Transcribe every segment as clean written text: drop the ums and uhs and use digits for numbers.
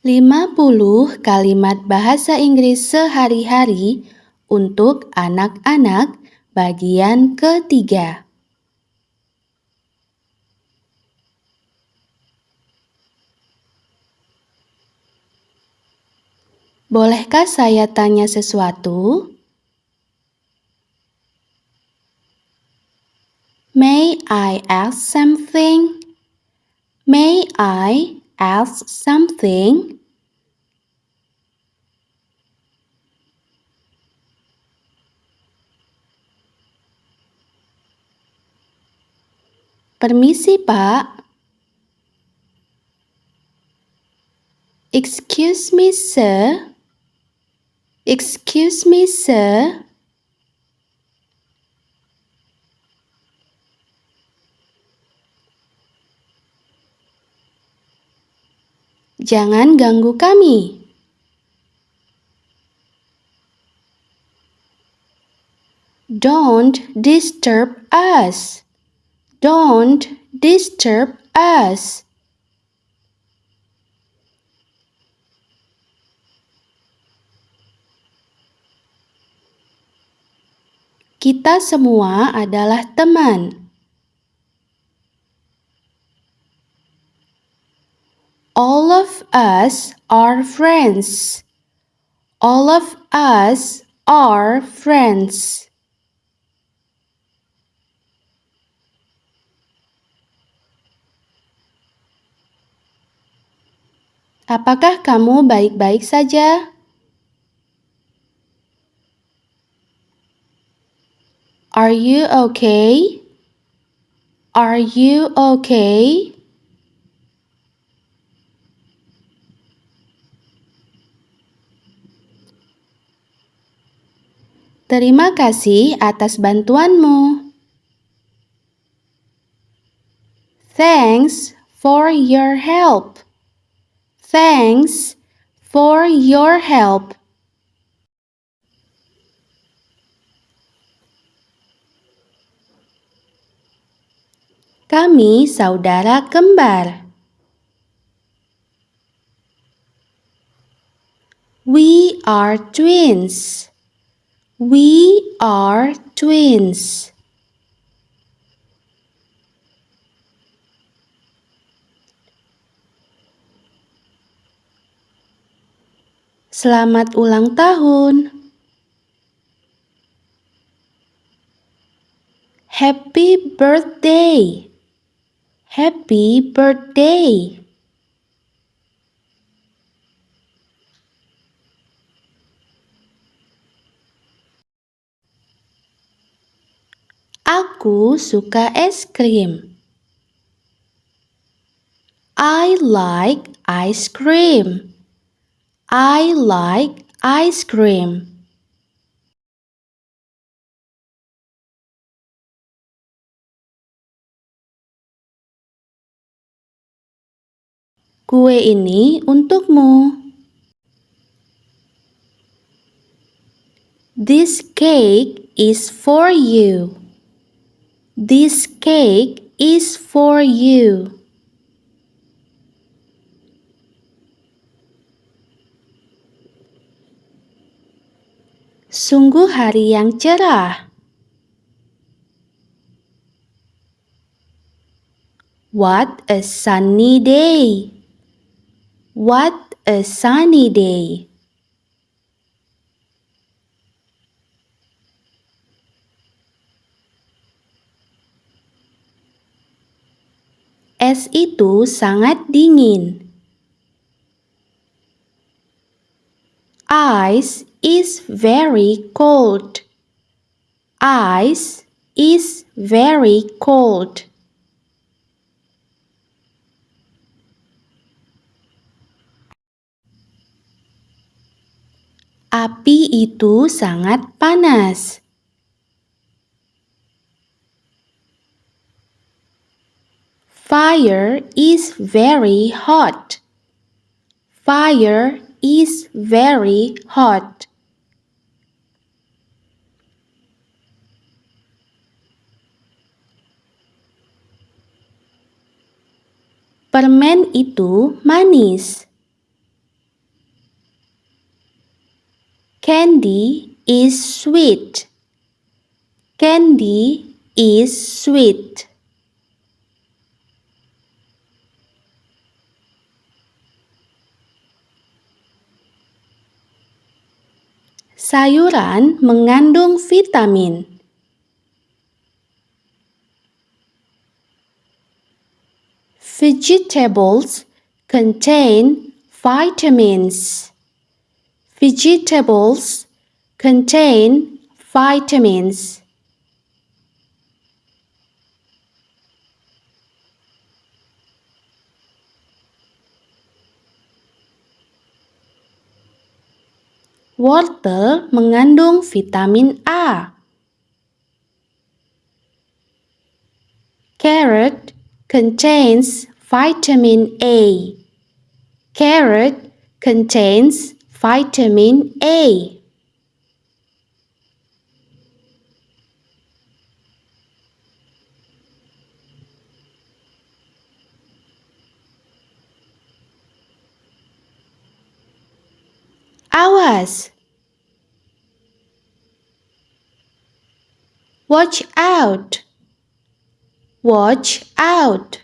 50 kalimat bahasa Inggris sehari-hari untuk anak-anak bagian ketiga. Bolehkah saya tanya sesuatu? May I ask something? May I ask something? Permisi, Pak. Excuse me, sir. Excuse me, sir. Jangan ganggu kami. Don't disturb us. Don't disturb us. Kita semua adalah teman. All of us are friends. All of us are friends. Apakah kamu baik-baik saja? Are you okay? Are you okay? Terima kasih atas bantuanmu. Thanks for your help. Thanks for your help. Kami saudara kembar. We are twins. We are twins. Selamat ulang tahun. Happy birthday. Happy birthday. Aku suka es krim. I like ice cream. I like ice cream. Kue ini untukmu. This cake is for you. This cake is for you. Sungguh hari yang cerah. What a sunny day. What a sunny day. Es itu sangat dingin. Ice is very cold. Ice is very cold. Api itu sangat panas. Fire is very hot. Fire is very hot. Permen itu manis. Candy is sweet. Candy is sweet. Sayuran mengandung vitamin. Vegetables contain vitamins. Vegetables contain vitamins. Wortel mengandung vitamin A. Carrot contains vitamin A. Carrot contains vitamin A. Awas! Watch out! Watch out!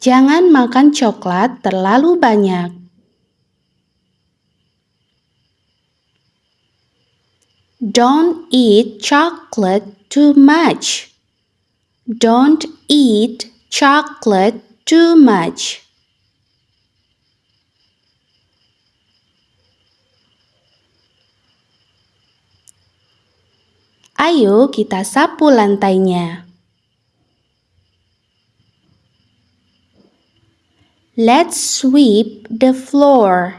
Jangan makan coklat terlalu banyak. Don't eat chocolate too much. Don't eat chocolate too much. Ayo kita sapu lantainya. Let's sweep the floor.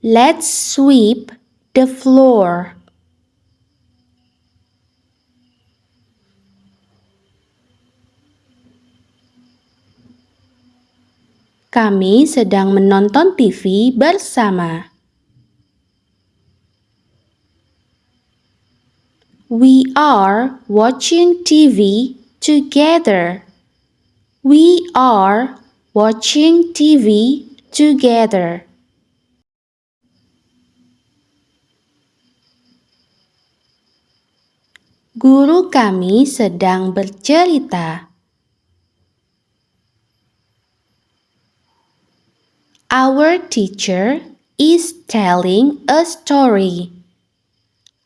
Let's sweep the floor. Kami sedang menonton TV bersama. We are watching TV together. We are watching TV together. Guru kami sedang bercerita. Our teacher is telling a story.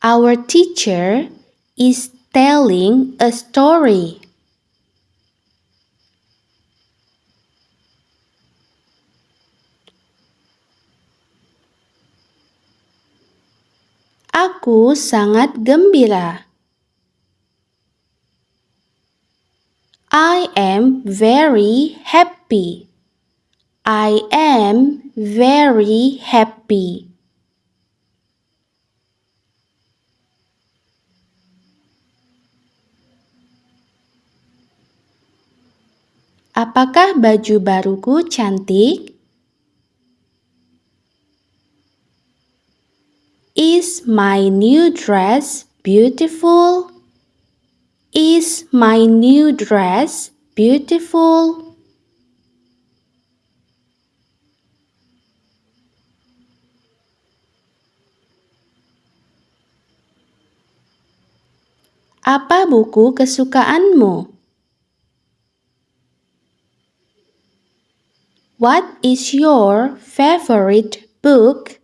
Our teacher is telling a story. Aku sangat gembira. I am very happy. I am very happy. Apakah baju baruku cantik? Is my new dress beautiful? Is my new dress beautiful? Apa buku kesukaanmu? What is your favorite book?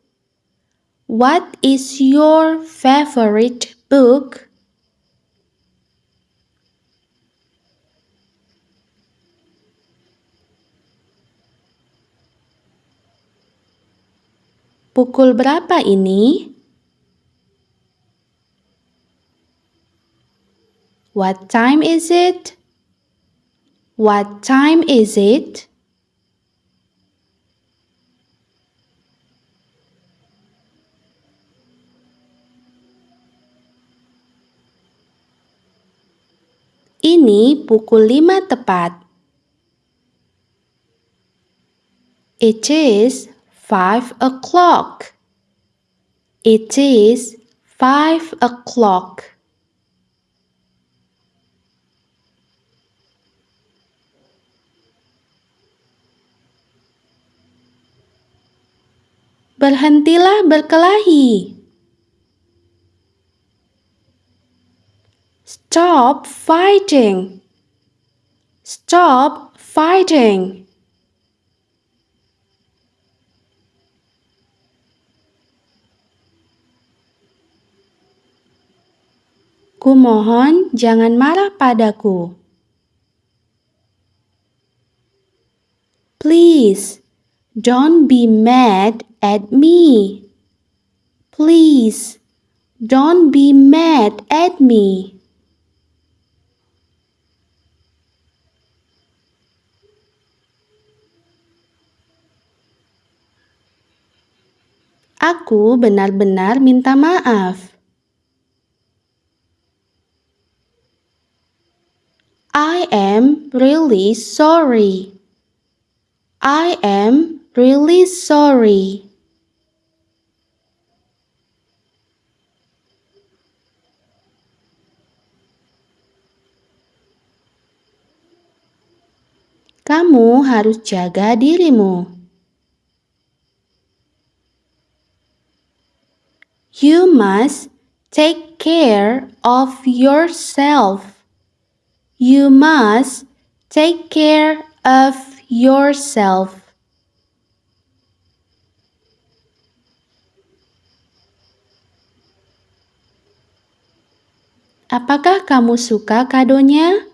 What is your favorite book? Pukul berapa ini? What time is it? What time is it? Ini pukul 5 tepat. It is 5 o'clock. It is 5 o'clock. Berhentilah berkelahi. Stop fighting. Stop fighting. Kumohon jangan marah padaku. Please, don't be mad at me. Please, don't be mad at me. Aku benar-benar minta maaf. I am really sorry. I am really sorry. Kamu harus jaga dirimu. You must take care of yourself. You must take care of yourself. Apakah kamu suka kadonya?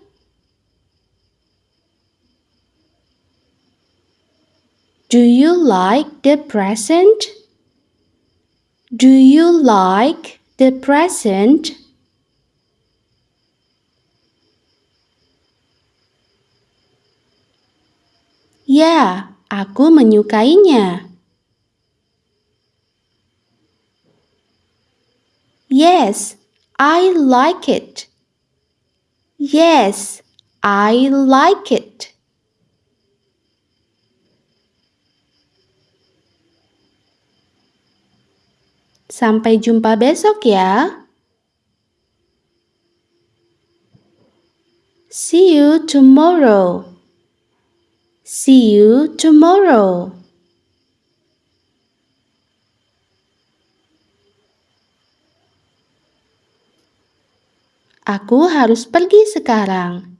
Do you like the present? Do you like the present? Ya, aku menyukainya. Yes, I like it. Yes, I like it. Sampai jumpa besok ya. See you tomorrow. See you tomorrow. Aku harus pergi sekarang.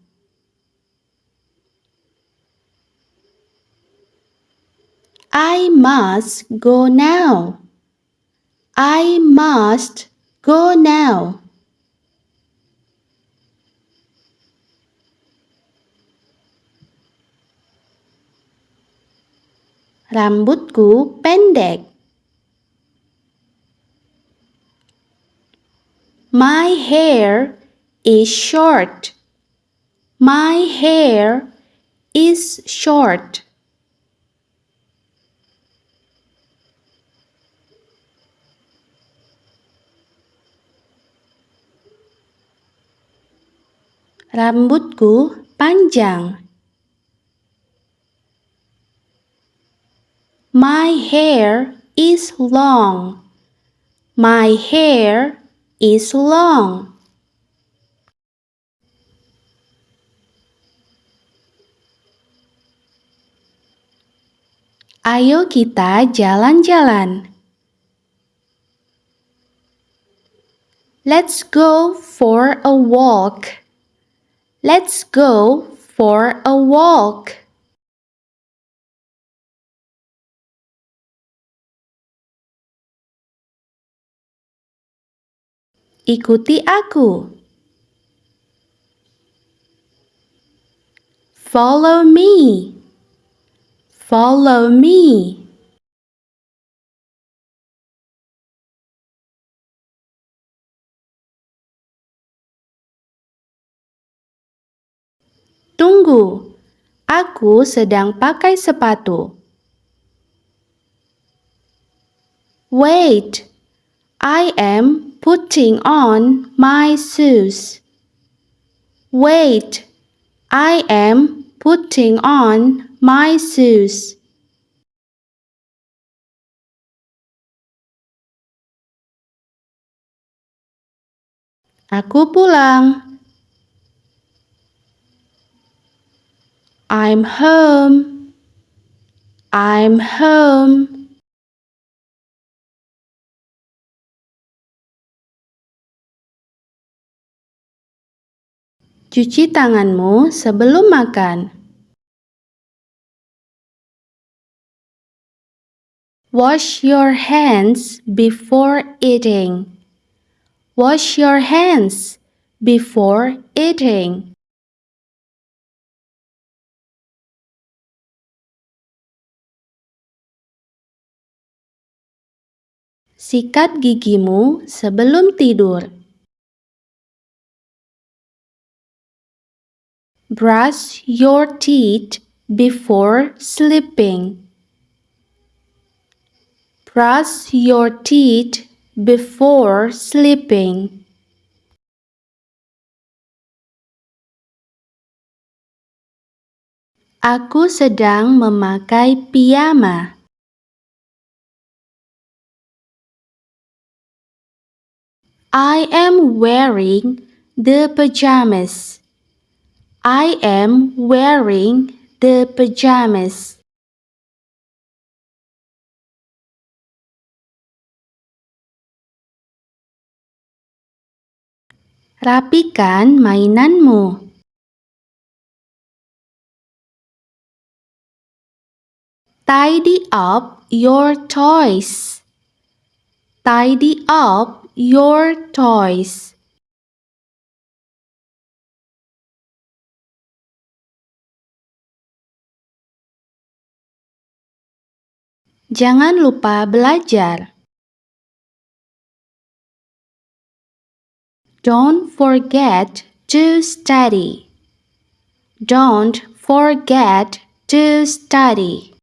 I must go now. I must go now. Rambutku pendek. My hair is short. My hair is short. Rambutku panjang. My hair is long. My hair is long. Ayo kita jalan-jalan. Let's go for a walk. Let's go for a walk. Ikuti aku. Follow me. Follow me. Tunggu, aku sedang pakai sepatu. Wait, I am putting on my shoes. Wait, I am putting on my shoes. Aku pulang. I'm home. I'm home. Cuci tanganmu sebelum makan. Wash your hands before eating. Wash your hands before eating. Sikat gigimu sebelum tidur. Brush your teeth before sleeping. Brush your teeth before sleeping. Aku sedang memakai piyama. I am wearing the pajamas. I am wearing the pajamas. Rapikan mainanmu. Tidy up your toys. Tidy up your toys. Jangan lupa belajar. Don't forget to study. Don't forget to study.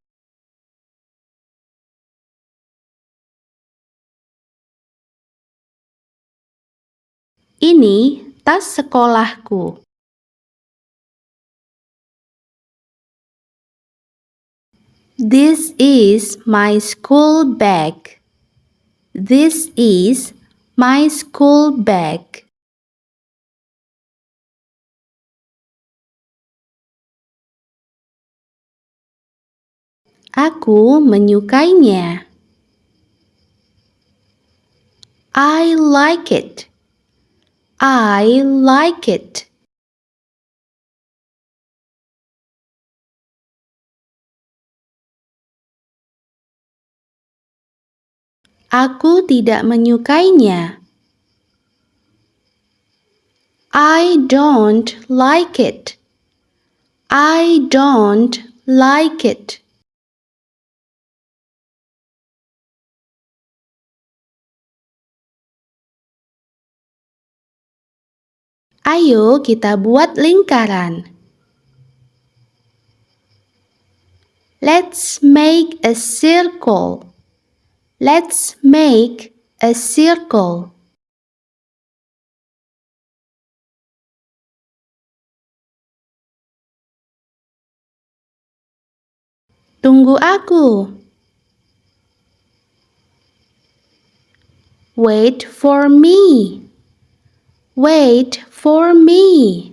Ini tas sekolahku. This is my school bag. This is my school bag. Aku menyukainya. I like it. I like it. Aku tidak menyukainya. I don't like it. I don't like it. Ayo kita buat lingkaran. Let's make a circle. Let's make a circle. Tunggu aku. Wait for me. Wait for me.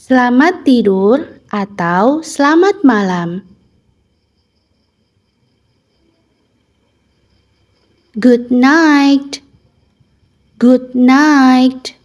Selamat tidur atau selamat malam. Good night. Good night.